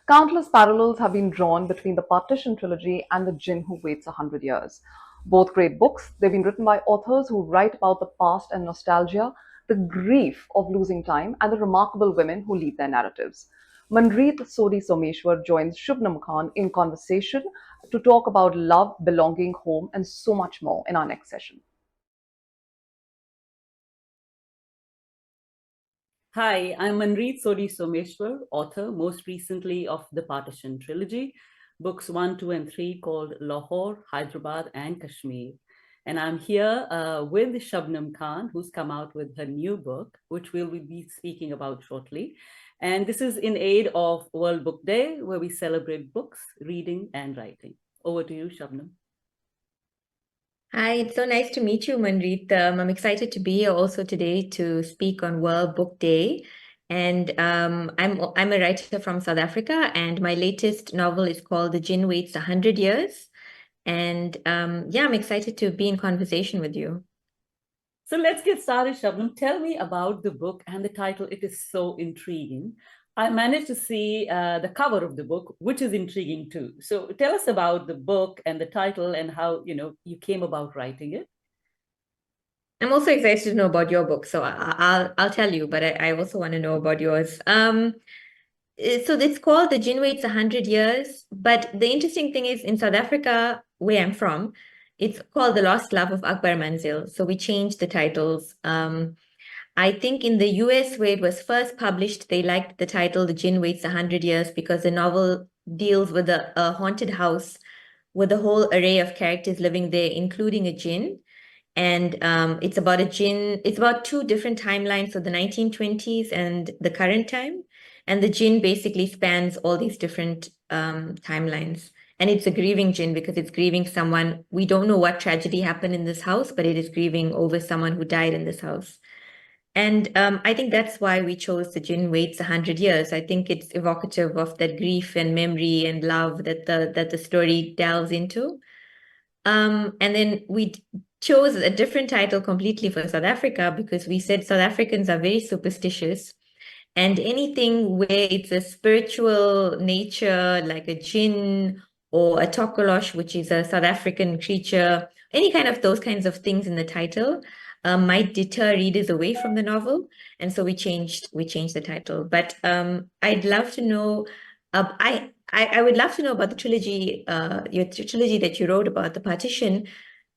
Countless parallels have been drawn between the Partition trilogy and the Djinn Who Waits 100 Years. Both great books, they've been written by authors who write about the past and nostalgia, the grief of losing time, and the remarkable women who lead their narratives. Manreet Sodhi Someshwar joins Shubnum Khan in conversation to talk about love, belonging, home, and so much more in our next session. Hi, I'm Manreet Sodhi Someshwar, author most recently of the Partition trilogy, books 1, 2, and 3 called Lahore, Hyderabad, and Kashmir. And I'm here with Shubnum Khan, who's come out with her new book, which we'll be speaking about shortly. And this is in aid of World Book Day, where we celebrate books, reading, and writing. Over to you, Shubnum. Hi, it's so nice to meet you, Manreet. I'm excited to be here also today to speak on World Book Day. And I'm a writer from South Africa, and my latest novel is called The Djinn Waits 100 Years. And yeah, I'm excited to be in conversation with you. So let's get started, Shabnam. Tell me about the book and the title. It is so intriguing. I managed to see the cover of the book, which is intriguing too. So tell us about the book and the title and how you came about writing it. I'm also excited to know about your book, so I'll tell you, but I also want to know about yours. So it's called The Djinn Waits 100 Years, but the interesting thing is in South Africa, where I'm from, it's called The Lost Love of Akbar Manzil. So we changed the titles. I think in the US, where it was first published, they liked the title The Djinn Waits 100 Years because the novel deals with a haunted house with a whole array of characters living there, including a jinn. And it's about a jinn. It's about two different timelines, so the 1920s and the current time. And the jinn basically spans all these different timelines. And it's a grieving jinn because it's grieving someone. We don't know what tragedy happened in this house, but it is grieving over someone who died in this house. And I think that's why we chose The Djinn Waits 100 Years. I think it's evocative of that grief and memory and love that the story delves into. And then we chose a different title completely for South Africa because we said South Africans are very superstitious. And anything where it's a spiritual nature, like a jinn or a tokolosh, which is a South African creature, any kind of those kinds of things in the title, might deter readers away from the novel. And so we changed the title. But I'd love to know, I would love to know about the trilogy, your trilogy that you wrote about, the Partition,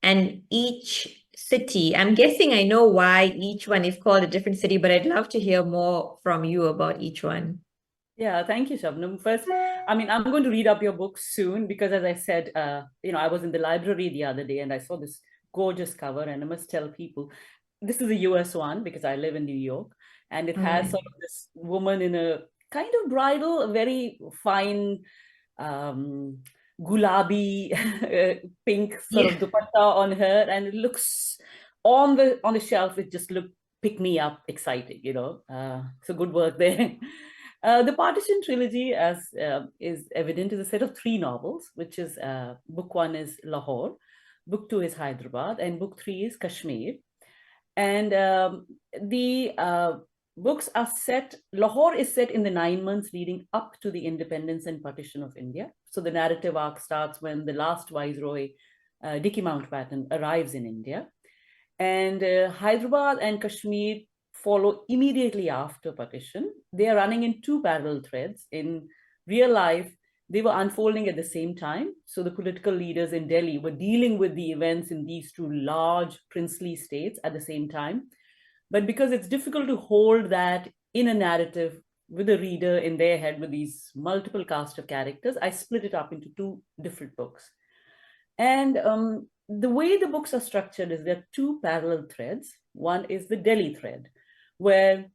and each city. I'm guessing I know why each one is called a different city, but I'd love to hear more from you about each one. Yeah, thank you, Shabnam. First, I mean, I'm going to read up your book soon because, as I said, I was in the library the other day and I saw this gorgeous cover, and I must tell people this is a US one because I live in New York, and it has sort of this woman in a kind of bridal, a very fine um, gulabi pink sort of dupatta on her, and it looks on the shelf. It just looked pick me up, exciting. So good work there. The Partition trilogy, as is evident, is a set of three novels, which is book one is Lahore, book two is Hyderabad, and book three is Kashmir. And the books are set, Lahore is set in the 9 months leading up to the independence and partition of India. So the narrative arc starts when the last viceroy, Dicky Mountbatten, arrives in India. And Hyderabad and Kashmir follow immediately after partition. They are running in two parallel threads. In real life, they were unfolding at the same time. So the political leaders in Delhi were dealing with the events in these two large princely states at the same time. But because it's difficult to hold that in a narrative with a reader in their head with these multiple cast of characters, I split it up into two different books. And the way the books are structured is there are two parallel threads. One is the Delhi thread, where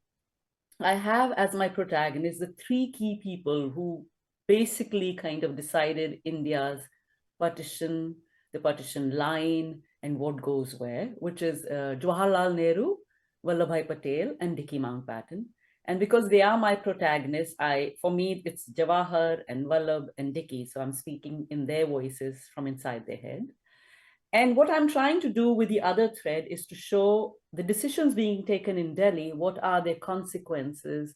I have as my protagonist the three key people who basically kind of decided India's partition, the partition line, and what goes where, which is Jawaharlal Nehru, Vallabhbhai Patel, and Dicky Mountbatten. And because they are my protagonists, for me, it's Jawahar and Vallabh and Dicky. So I'm speaking in their voices from inside their head. And what I'm trying to do with the other thread is to show the decisions being taken in Delhi, what are their consequences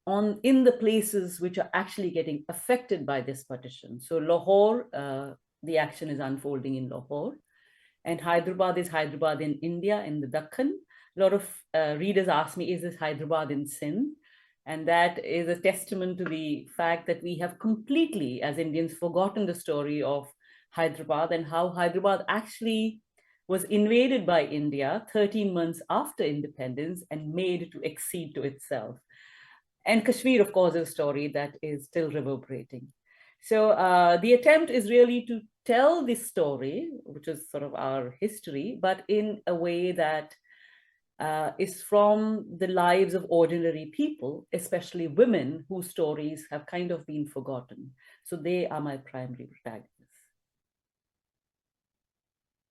in the places which are actually getting affected by this partition. So Lahore, the action is unfolding in Lahore, and Hyderabad is Hyderabad in India, in the Deccan. A lot of readers ask me, is this Hyderabad in Sindh? And that is a testament to the fact that we have completely, as Indians, forgotten the story of Hyderabad and how Hyderabad actually was invaded by India 13 months after independence and made to accede to itself. And Kashmir, of course, is a story that is still reverberating. So the attempt is really to tell this story, which is sort of our history, but in a way that is from the lives of ordinary people, especially women whose stories have kind of been forgotten. So they are my primary protagonists.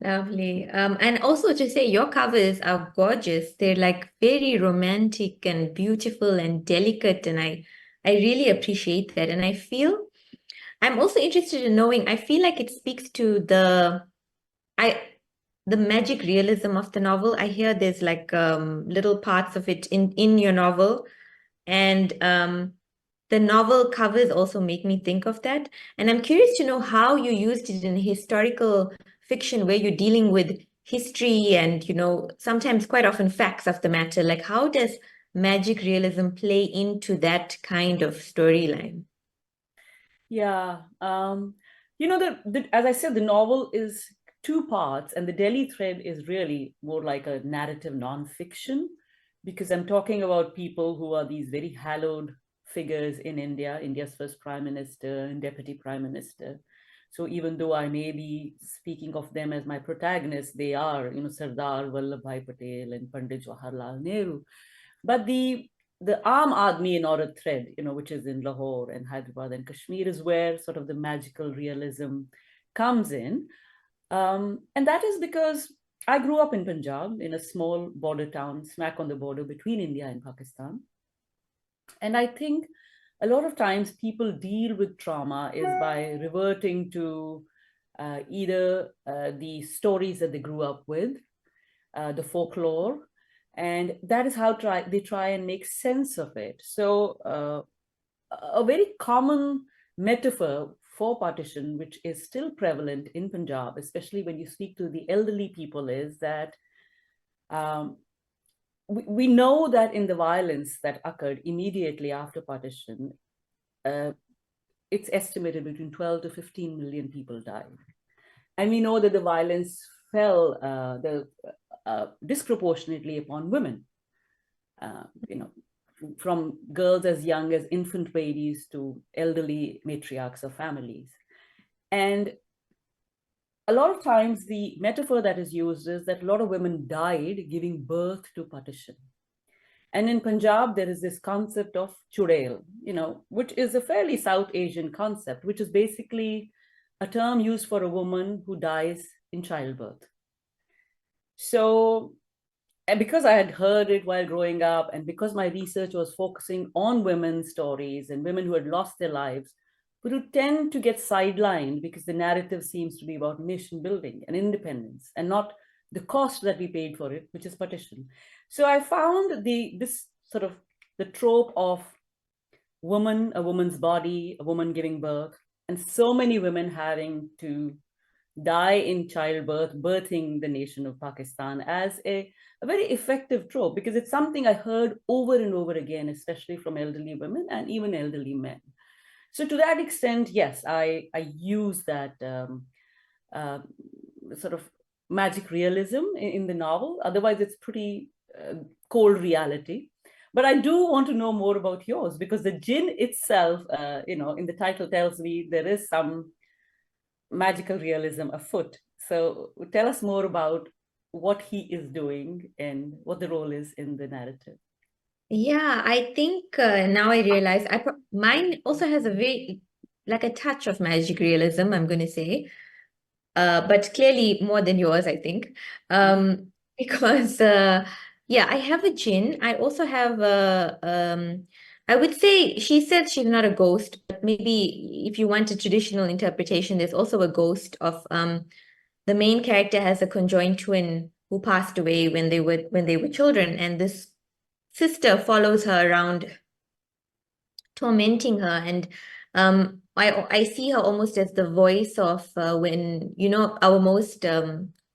Lovely. And also to say your covers are gorgeous. They're like very romantic and beautiful and delicate. And I really appreciate that. And I feel I'm also interested in knowing, I feel like it speaks to the magic realism of the novel. I hear there's like little parts of it in your novel. And the novel covers also make me think of that. And I'm curious to know how you used it in historical fiction where you're dealing with history and, sometimes quite often facts of the matter. Like, how does magic realism play into that kind of storyline? Yeah, as I said, the novel is two parts, and the Delhi thread is really more like a narrative nonfiction, because I'm talking about people who are these very hallowed figures in India, India's first prime minister and deputy prime minister. So even though I may be speaking of them as my protagonists, they are, Sardar Vallabhbhai Patel and Pandit Jawaharlal Nehru. But the Aam Aadmi in Aurat thread, which is in Lahore and Hyderabad and Kashmir, is where sort of the magical realism comes in. And that is because I grew up in Punjab, in a small border town, smack on the border between India and Pakistan. And I think a lot of times people deal with trauma is by reverting to either the stories that they grew up with, the folklore, and that is how they try and make sense of it. So a very common metaphor for partition, which is still prevalent in Punjab, especially when you speak to the elderly people, is that we know that in the violence that occurred immediately after partition, it's estimated between 12 to 15 million people died. And we know that the violence fell disproportionately upon women, from girls as young as infant babies to elderly matriarchs of families. And a lot of times the metaphor that is used is that a lot of women died giving birth to partition. And in Punjab, there is this concept of chudail, which is a fairly South Asian concept, which is basically a term used for a woman who dies in childbirth. So, and because I had heard it while growing up, and because my research was focusing on women's stories and women who had lost their lives, but who tend to get sidelined because the narrative seems to be about nation building and independence and not the cost that we paid for it, which is partition. So I found this sort of the trope of a woman's body, a woman giving birth, and so many women having to die in childbirth, birthing the nation of Pakistan as a very effective trope, because it's something I heard over and over again, especially from elderly women and even elderly men. So to that extent, yes, I use that sort of magic realism in the novel. Otherwise, it's pretty cold reality. But I do want to know more about yours, because the Djinn itself, in the title tells me there is some magical realism afoot. So tell us more about what he is doing and what the role is in the narrative. Yeah, I think now I realize mine also has a very like a touch of magic realism, I'm going to say, but clearly more than yours, I think, because yeah, I have a Jinn. I also have I would say she said she's not a ghost, but maybe if you want a traditional interpretation, there's also a ghost of the main character has a conjoined twin who passed away when they were children, and this sister follows her around tormenting her. And I see her almost as the voice of when, our most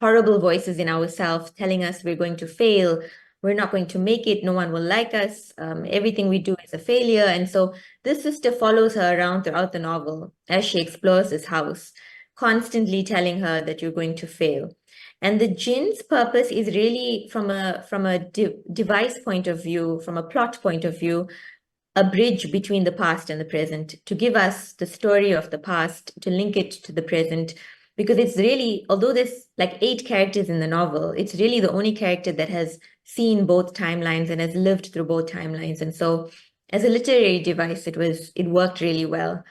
horrible voices in ourselves telling us we're going to fail, we're not going to make it, no one will like us, everything we do is a failure. And so this sister follows her around throughout the novel as she explores this house, constantly telling her that you're going to fail. And the Jinn's purpose is really from a device point of view, from a plot point of view, a bridge between the past and the present, to give us the story of the past, to link it to the present. Because it's really, although there's like 8 characters in the novel, it's really the only character that has seen both timelines and has lived through both timelines. And so as a literary device, it worked really well.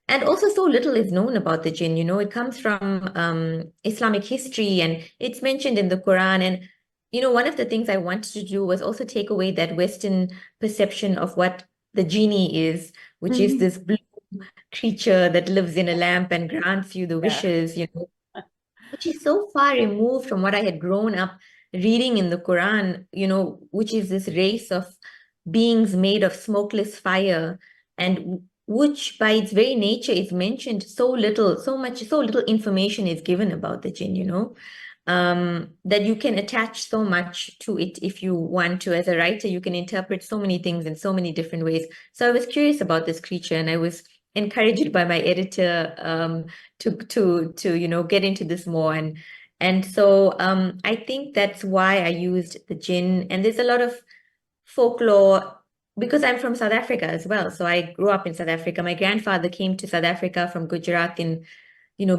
And also, so little is known about the jinn. It comes from Islamic history, and it's mentioned in the Quran. And one of the things I wanted to do was also take away that Western perception of what the genie is, which is this blue creature that lives in a lamp and grants you the Yeah. wishes, which is so far removed from what I had grown up reading in the Quran, which is this race of beings made of smokeless fire, and which by its very nature is mentioned so little, so little information is given about the jinn, that you can attach so much to it if you want to. As a writer, you can interpret so many things in so many different ways. So I was curious about this creature, and I was encouraged by my editor to get into this more. And so I think that's why I used the jinn. And there's a lot of folklore because I'm from South Africa as well. So I grew up in South Africa. My grandfather came to South Africa from Gujarat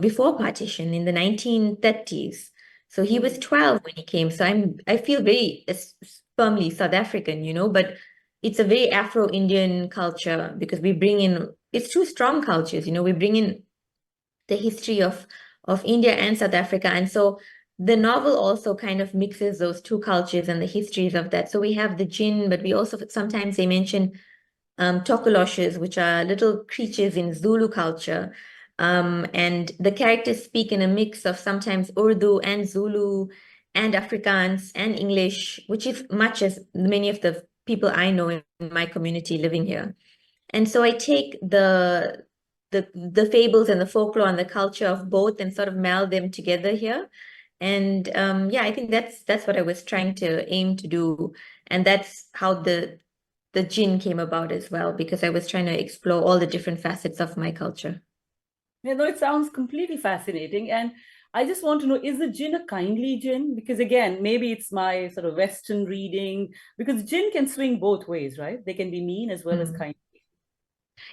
before partition in the 1930s. So he was 12 when he came. So I feel very firmly South African, but it's a very Afro-Indian culture because we bring in, it's two strong cultures, we bring in the history of India and South Africa. And so the novel also kind of mixes those two cultures and the histories of that. So we have the jinn, but we also sometimes they mention tokoloshes, which are little creatures in Zulu culture. And the characters speak in a mix of sometimes Urdu and Zulu and Afrikaans and English, which is much as many of the people I know in my community living here. And so I take the fables and the folklore and the culture of both and sort of meld them together here. And I think that's what I was trying to aim to do. And that's how the jinn came about as well, because I was trying to explore all the different facets of my culture. Yeah, no, it sounds completely fascinating. And I just want to know, is the jinn a kindly jinn? Because again, maybe it's my sort of Western reading, because jinn can swing both ways, right? They can be mean as well as kind.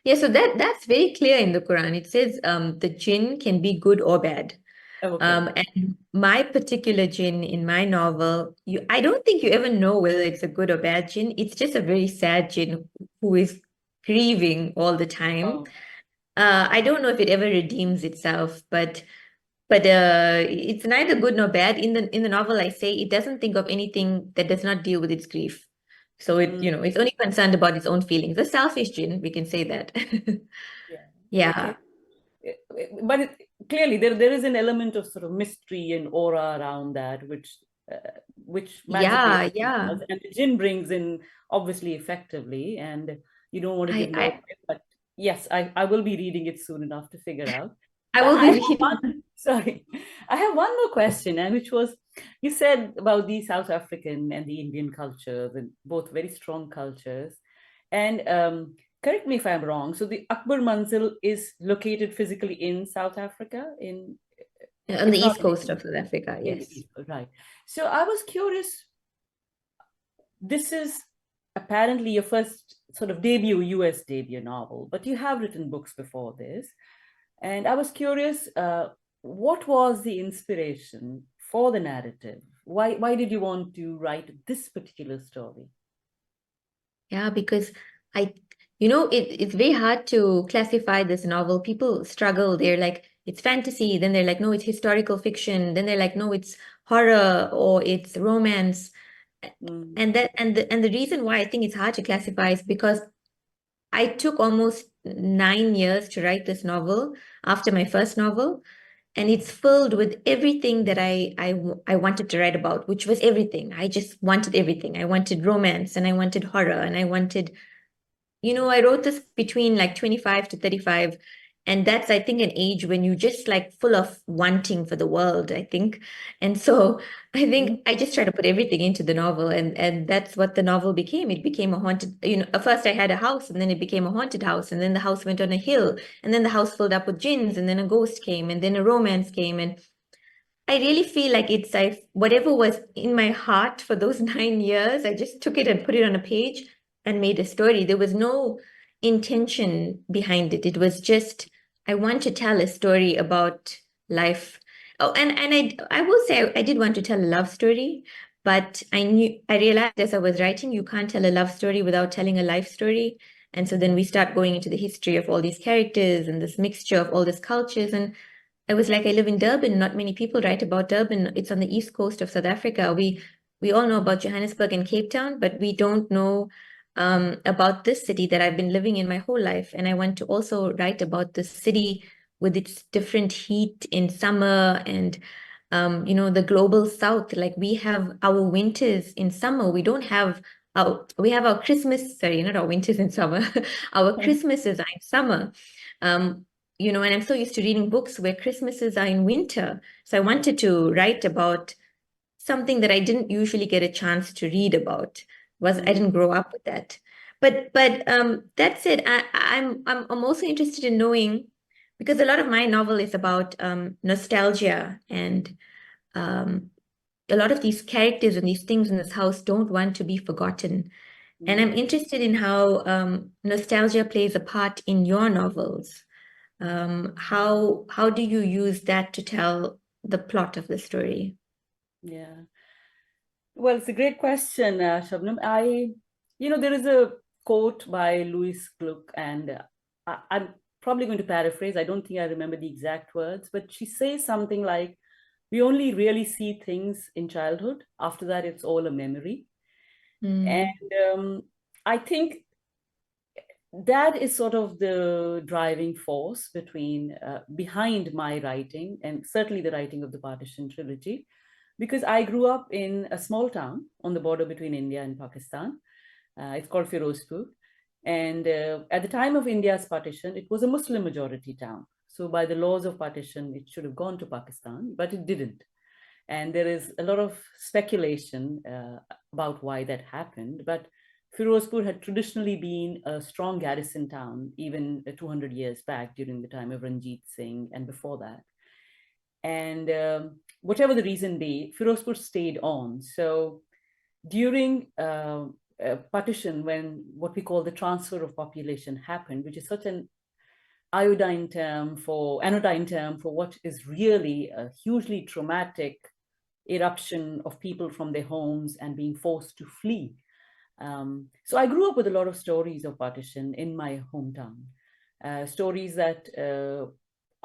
Yeah, so that's very clear in the Quran. It says the jinn can be good or bad. Okay. And my particular jinn in my novel, I don't think you ever know whether it's a good or bad jinn. It's just a very sad jinn who is grieving all the time. Oh. I don't know if it ever redeems itself, but it's neither good nor bad. In the novel, I say it doesn't think of anything that does not deal with its grief. So it's only concerned about its own feelings. A selfish jinn, we can say that. Yeah. Yeah. Okay. But clearly there is an element of sort of mystery and aura around that, which Manreet Yeah. does, and the jinn brings in obviously effectively, and you don't want to give more away, but yes, I will be reading it soon enough to figure out. I will be reading. Sorry, I have one more question, and which was, you said about the South African and the Indian cultures, and both very strong cultures. And correct me if I'm wrong. So the Akbar Manzil is located physically in South Africa, On the east coast of South Africa, yes. Right. So I was curious. This is apparently your first sort of US debut novel, but you have written books before this. And I was curious, what was the inspiration for the narrative? Why did you want to write this particular story? Yeah, because it's very hard to classify this novel. People struggle. They're like, it's fantasy. Then they're like, no, it's historical fiction. Then they're like, no, it's horror or it's romance. And the reason why I think it's hard to classify is because I took almost 9 years to write this novel after my first novel. And it's filled with everything that I wanted to write about, which was everything. I just wanted everything. I wanted romance and I wanted horror and I wanted I wrote this between like 25 to 35. And that's, I think, an age when you just like full of wanting for the world, I think. And so I think I just try to put everything into the novel. And that's what the novel became. It became a haunted, at first I had a house and then it became a haunted house. And then the house went on a hill. And then the house filled up with jinns. And then a ghost came. And then a romance came. And I really feel like it's like whatever was in my heart for those 9 years, I just took it and put it on a page and made a story. There was no intention behind it. It was just, I want to tell a story about life. Oh, and I will say I did want to tell a love story, but I realized as I was writing, you can't tell a love story without telling a life story. And so then we start going into the history of all these characters and this mixture of all these cultures. And I was like, I live in Durban. Not many people write about Durban. It's on the east coast of South Africa. We all know about Johannesburg and Cape Town, but we don't know about this city that I've been living in my whole life. And I want to also write about the city with its different heat in summer and the global south. Like we have our winters in summer. We don't have we have our Christmas, sorry, not our winters in summer. Our Christmases are in summer. Um, and I'm so used to reading books where Christmases are in winter. So I wanted to write about something that I didn't usually get a chance to read about. I didn't grow up with that. But that's it. I'm also interested in knowing, because a lot of my novel is about nostalgia, and a lot of these characters and these things in this house don't want to be forgotten. And I'm interested in how nostalgia plays a part in your novels. How do you use that to tell the plot of the story? Yeah. Well, it's a great question, Shubnum. There is a quote by Louis Gluck, and I'm probably going to paraphrase. I don't think I remember the exact words, but she says something like, we only really see things in childhood. After that, it's all a memory. And I think that is sort of the driving force behind my writing, and certainly the writing of the Partition trilogy, because I grew up in a small town on the border between India and Pakistan. It's called Firozpur. And at the time of India's partition, it was a Muslim majority town. So by the laws of partition, it should have gone to Pakistan, but it didn't. And there is a lot of speculation about why that happened. But Firozpur had traditionally been a strong garrison town, even 200 years back during the time of Ranjit Singh and before that. And whatever the reason be, Firozpur stayed on. So during partition, when what we call the transfer of population happened, which is such an anodyne term for what is really a hugely traumatic eruption of people from their homes and being forced to flee. So I grew up with a lot of stories of partition in my hometown, stories that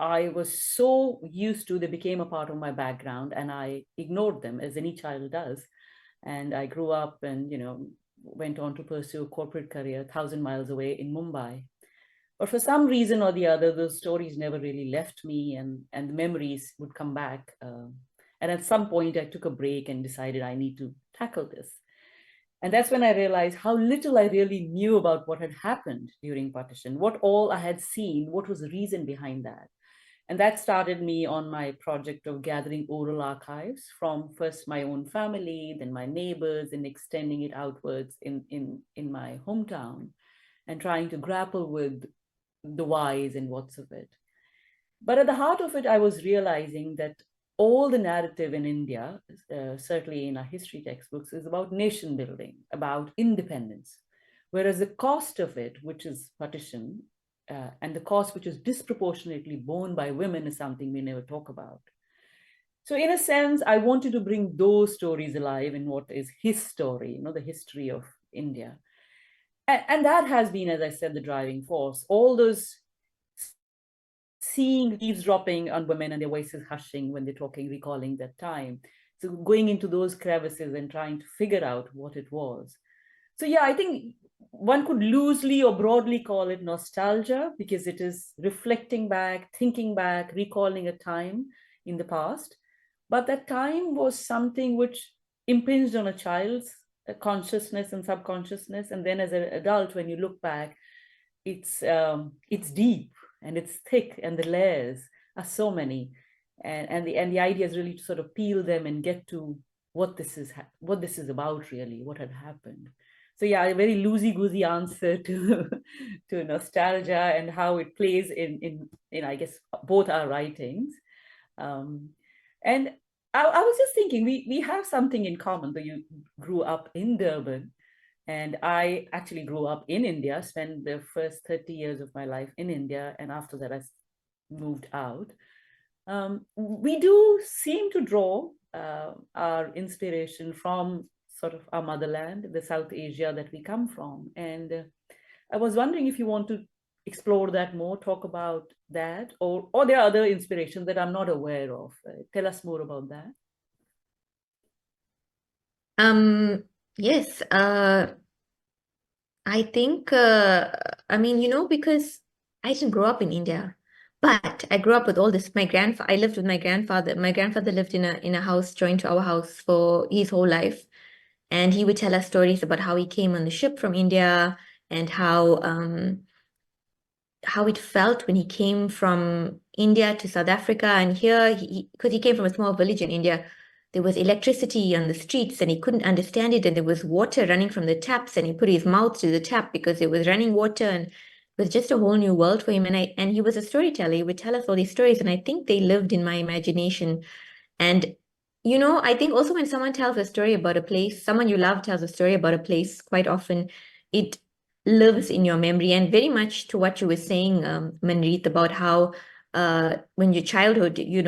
I was so used to, they became a part of my background, and I ignored them, as any child does. And I grew up and, went on to pursue a corporate career 1,000 miles away in Mumbai. But for some reason or the other, those stories never really left me, and the memories would come back. And at some point, I took a break and decided I need to tackle this. And that's when I realized how little I really knew about what had happened during partition, what all I had seen, what was the reason behind that. And that started me on my project of gathering oral archives from first my own family, then my neighbors, and extending it outwards in my hometown, and trying to grapple with the whys and what's of it. But at the heart of it, I was realizing that all the narrative in India, certainly in our history textbooks, is about nation building, about independence. Whereas the cost of it, which is partition, and the cost which is disproportionately borne by women, is something we never talk about. So in a sense, I wanted to bring those stories alive in what is his story, the history of India. And that has been, as I said, the driving force. All those seeing eavesdropping on women and their voices hushing when they're talking, recalling that time. So going into those crevices and trying to figure out what it was. So yeah, I think one could loosely or broadly call it nostalgia, because it is reflecting back, thinking back, recalling a time in the past. But that time was something which impinged on a child's consciousness and subconsciousness. And then as an adult, when you look back, it's deep and it's thick, and the layers are so many, and the idea is really to sort of peel them and get to what this is about, really, what had happened. So yeah, a very loosey-goosey answer to to nostalgia and how it plays in I guess both our writings. And I was just thinking, we have something in common, though you grew up in Durban. And I actually grew up in India, spent the first 30 years of my life in India, and after that I moved out. We do seem to draw our inspiration from sort of our motherland, the South Asia that we come from. And I was wondering if you want to explore that more, talk about that, or there are other inspirations that I'm not aware of. Tell us more about that. Yes, I think, I mean, because I didn't grow up in India, but I grew up with all this. I lived with my grandfather. My grandfather lived in a house joined to our house for his whole life. And he would tell us stories about how he came on the ship from India and how it felt when he came from India to South Africa. And here, because he came from a small village in India, there was electricity on the streets and he couldn't understand it. And there was water running from the taps, and he put his mouth to the tap because it was running water. And it was just a whole new world for him. And he was a storyteller. He would tell us all these stories. And I think they lived in my imagination. And I think also when someone tells a story about a place, someone you love tells a story about a place, quite often it lives in your memory. And very much to what you were saying, Manreet, about how when your childhood, you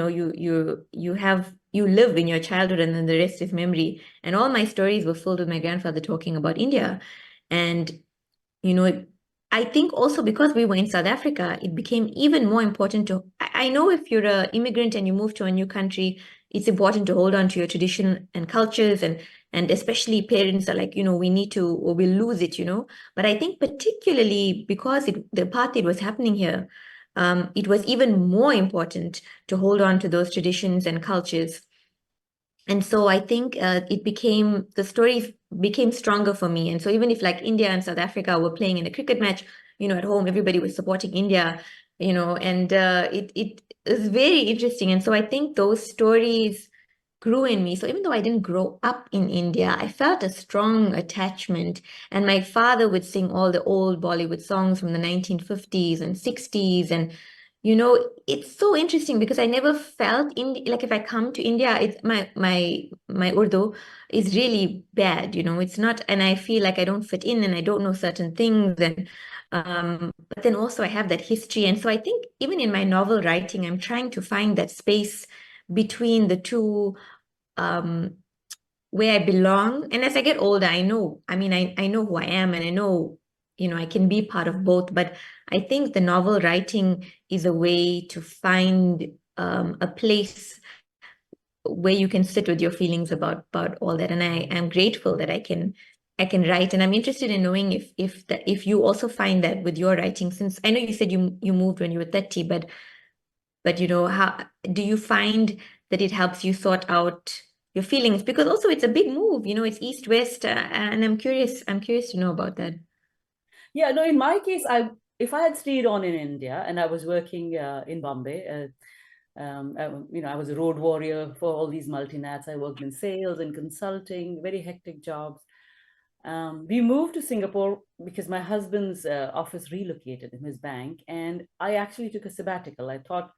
live in your childhood and then the rest is memory. And all my stories were filled with my grandfather talking about India. And you know, I think also because we were in South Africa, it became even more important to. I know if you're an immigrant and you move to a new country, it's important to hold on to your tradition and cultures, and especially parents are like, we need to, or we'll lose it. But I think particularly because the apartheid was happening here, it was even more important to hold on to those traditions and cultures. And so I think the stories became stronger for me. And so even if like India and South Africa were playing in a cricket match, at home, everybody was supporting India, and it is very interesting. And so I think those stories grew in me. So even though I didn't grow up in India, I felt a strong attachment. And my father would sing all the old Bollywood songs from the 1950s and 60s. And it's so interesting because I never felt like if I come to India, it's my Urdu is really bad, it's not, and I feel like I don't fit in and I don't know certain things. And but then also I have that history. And so I think even in my novel writing, I'm trying to find that space between the two, where I belong. And as I get older, I know, I mean, I know who I am, and I know, I can be part of both. But I think the novel writing is a way to find a place where you can sit with your feelings about all that. And I am grateful that I can write. And I'm interested in knowing if you also find that with your writing, since I know you said you moved when you were 30, but how do you find that it helps you sort out your feelings? Because also it's a big move, it's east west, and I'm curious to know about that. Yeah, no, in my case, if I had stayed on in India and I was working in Bombay, I was a road warrior for all these multinats. I worked in sales and consulting, very hectic jobs. We moved to Singapore because my husband's office relocated in his bank, and I actually took a sabbatical. I thought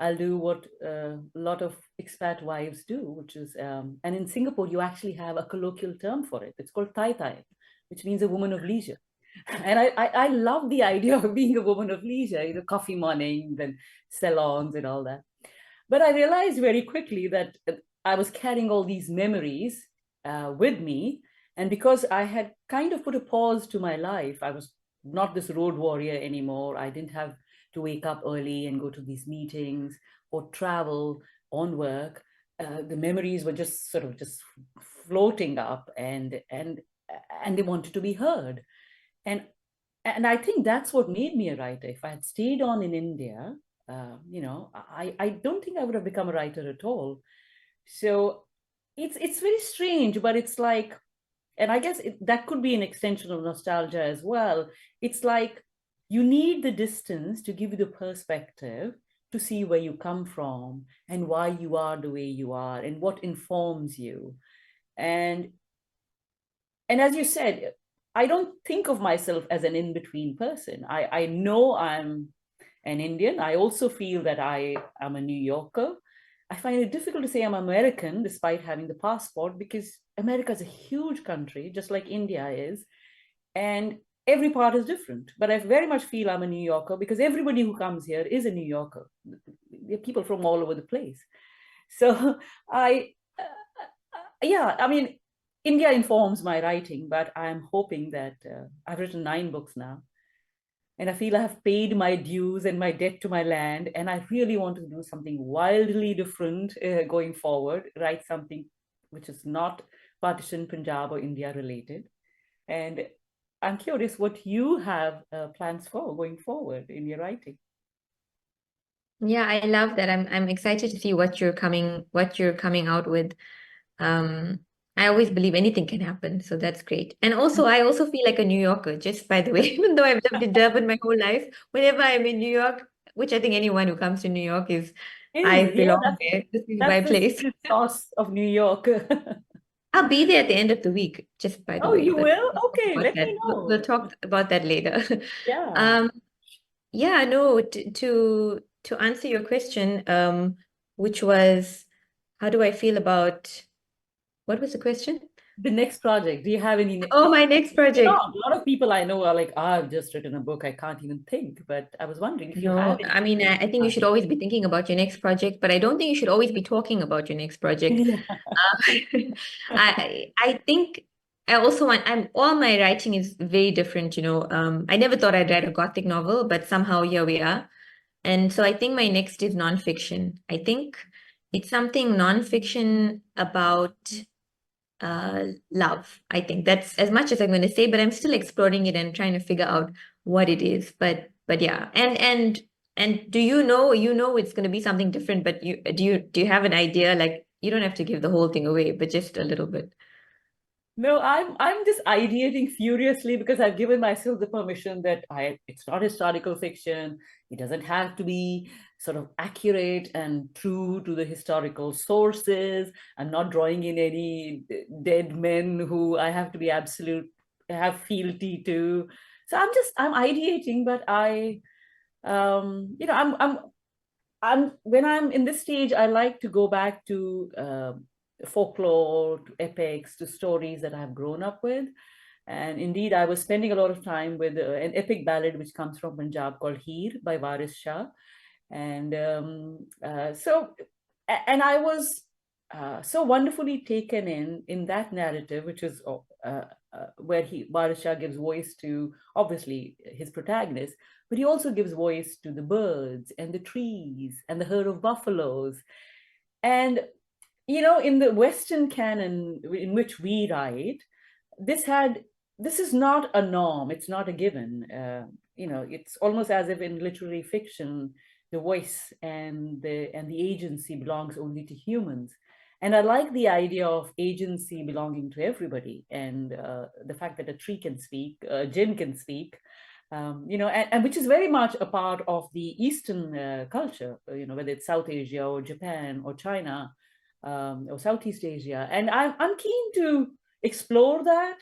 I'll do what a lot of expat wives do, which is, and in Singapore, you actually have a colloquial term for it. It's called Tai Tai, which means a woman of leisure. And I love the idea of being a woman of leisure, coffee mornings and salons and all that. But I realized very quickly that I was carrying all these memories with me. And because I had kind of put a pause to my life, I was not this road warrior anymore. I didn't have to wake up early and go to these meetings or travel on work. The memories were just sort of just floating up, and they wanted to be heard. And I think that's what made me a writer. If I had stayed on in India, I don't think I would have become a writer at all. So it's very strange, but it's like, and I guess that could be an extension of nostalgia as well. It's like you need the distance to give you the perspective to see where you come from and why you are the way you are and what informs you. And as you said, I don't think of myself as an in-between person. I know I'm an Indian. I also feel that I am a New Yorker. I find it difficult to say I'm American despite having the passport, because America is a huge country, just like India is. And every part is different. But I very much feel I'm a New Yorker because everybody who comes here is a New Yorker. There are people from all over the place. So yeah, I mean, India informs my writing, but I'm hoping that I've written 9 books now. And I feel I have paid my dues and my debt to my land. And I really want to do something wildly different going forward, write something which is not Partition, Punjab, or India related. And I'm curious what you have plans for going forward in your writing. Yeah, I love that. I'm excited to see what you're coming out with. I always believe anything can happen, so that's great. And also, I also feel like a New Yorker, just by the way, even though I've lived in Durban my whole life, whenever I'm in New York, which I think anyone who comes to New York is, I Yeah, belong there. This is my that's the place. secret sauce of New York. I'll be there at the end of the week, just by the Oh, way, you but will? we'll talk Okay, about let that. me We'll know. talk about that later. Yeah. Um, yeah, no, to answer your question, which was, how do I feel about, what was the question? The next project, do you have any? Oh, my next project. A lot of people I know are like, I've just written a book, I can't even think. But I was wondering if you have No, any. I mean, I think you should always be thinking about your next project, but I don't think you should always be talking about your next project. Yeah. I think I also want, all my writing is very different, you know. I never thought I'd write a gothic novel, but somehow here we are. And so I think my next is nonfiction. I think it's something nonfiction about love. I think that's as much as I'm going to say, but I'm still exploring it and trying to figure out what it is. But yeah, and do you know it's going to be something different, but do you have an idea? Like, you don't have to give the whole thing away, but just a little bit. No, I'm just ideating furiously because I've given myself the permission that it's not historical fiction. It doesn't have to be sort of accurate and true to the historical sources. I'm not drawing in any dead men who I have to be have fealty to. So I'm ideating, but I'm when I'm in this stage, I like to go back to folklore, to epics, to stories that I've grown up with. And indeed, I was spending a lot of time with an epic ballad which comes from Punjab called Heer by Waris Shah. And and I was so wonderfully taken in that narrative, which is where Waris Shah gives voice to obviously his protagonist, but he also gives voice to the birds and the trees and the herd of buffaloes. And in the Western canon in which we write, this had this is not a norm. It's not a given. It's almost as if in literary fiction, the voice and the agency belongs only to humans. And I like the idea of agency belonging to everybody, and the fact that a tree can speak, a jinn can speak, and which is very much a part of the Eastern culture, whether it's South Asia or Japan or China, or Southeast Asia. And I'm keen to explore that.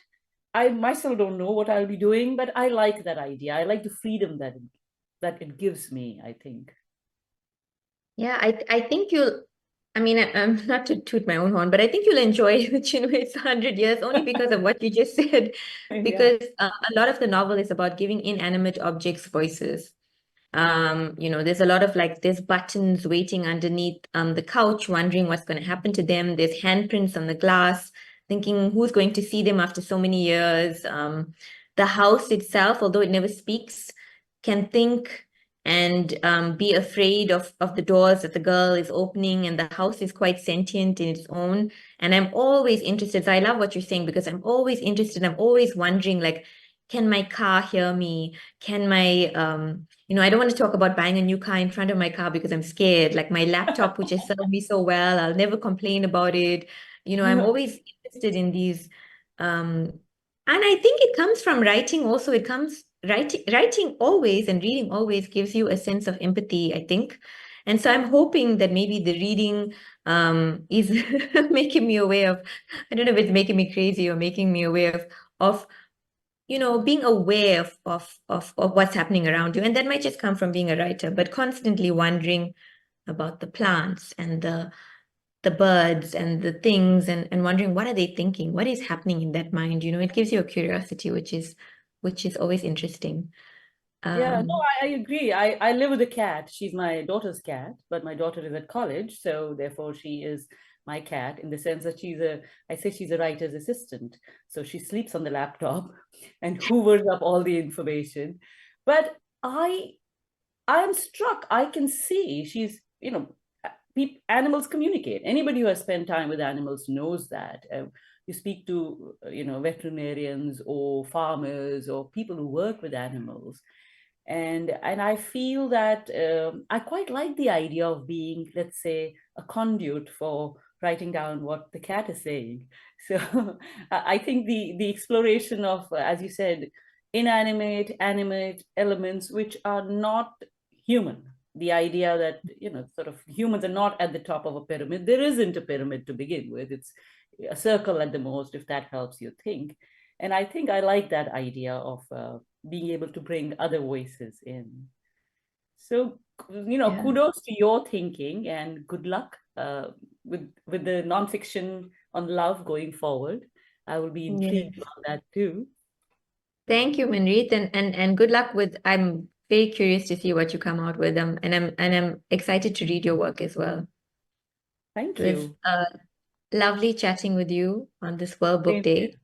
I myself don't know what I'll be doing, but I like that idea. I like the freedom that it gives me, I think. Yeah, I think you'll. I mean, I'm not to toot my own horn, but I think you'll enjoy the Djinn Who Waits 100 years only because of what you just said. Yeah. Because a lot of the novel is about giving inanimate objects voices. There's a lot of, like, there's buttons waiting underneath the couch, wondering what's going to happen to them. There's handprints on the glass, thinking who's going to see them after so many years. The house itself, although it never speaks, can think and be afraid of the doors that the girl is opening, and the house is quite sentient in its own. And I'm always interested. So I love what you're saying, because I'm always interested. I'm always wondering, like, can my car hear me? Can my I don't want to talk about buying a new car in front of my car because I'm scared. Like my laptop, which has served me so well, I'll never complain about it. I'm always interested in these. And I think it comes from writing also. It comes writing always and reading always gives you a sense of empathy, I think. And so I'm hoping that maybe the reading is making me aware of, I don't know if it's making me crazy or making me aware of being aware of what's happening around you. And that might just come from being a writer, but constantly wondering about the plants and the birds and the things and wondering what are they thinking, what is happening in that mind. It gives you a curiosity, which is always interesting. Yeah, no, I agree. I live with a cat. She's my daughter's cat, but my daughter is at college, so therefore she is my cat in the sense that I say she's a writer's assistant. So she sleeps on the laptop and hoovers up all the information. But I'm struck. I can see she's, animals communicate. Anybody who has spent time with animals knows that. You speak to, veterinarians or farmers or people who work with animals. And I feel that I quite like the idea of being, let's say, a conduit for writing down what the cat is saying. So I think the exploration of, as you said, inanimate, animate elements which are not human. The idea that, sort of humans are not at the top of a pyramid. There isn't a pyramid to begin with. It's a circle at the most, if that helps you think. And I think I like that idea of being able to bring other voices in. So, Yeah. kudos to your thinking and good luck with the nonfiction on love going forward. I will be intrigued on that too. Thank you, Manreet, and good luck with. I'm very curious to see what you come out with. And I'm excited to read your work as well. Thank It was you. lovely chatting with you on this World Book Same here. Day.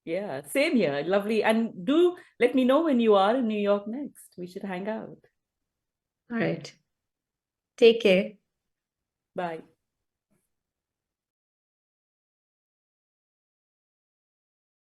Yeah, same here. Lovely. And do let me know when you are in New York next. We should hang out. All right. Take care. Bye.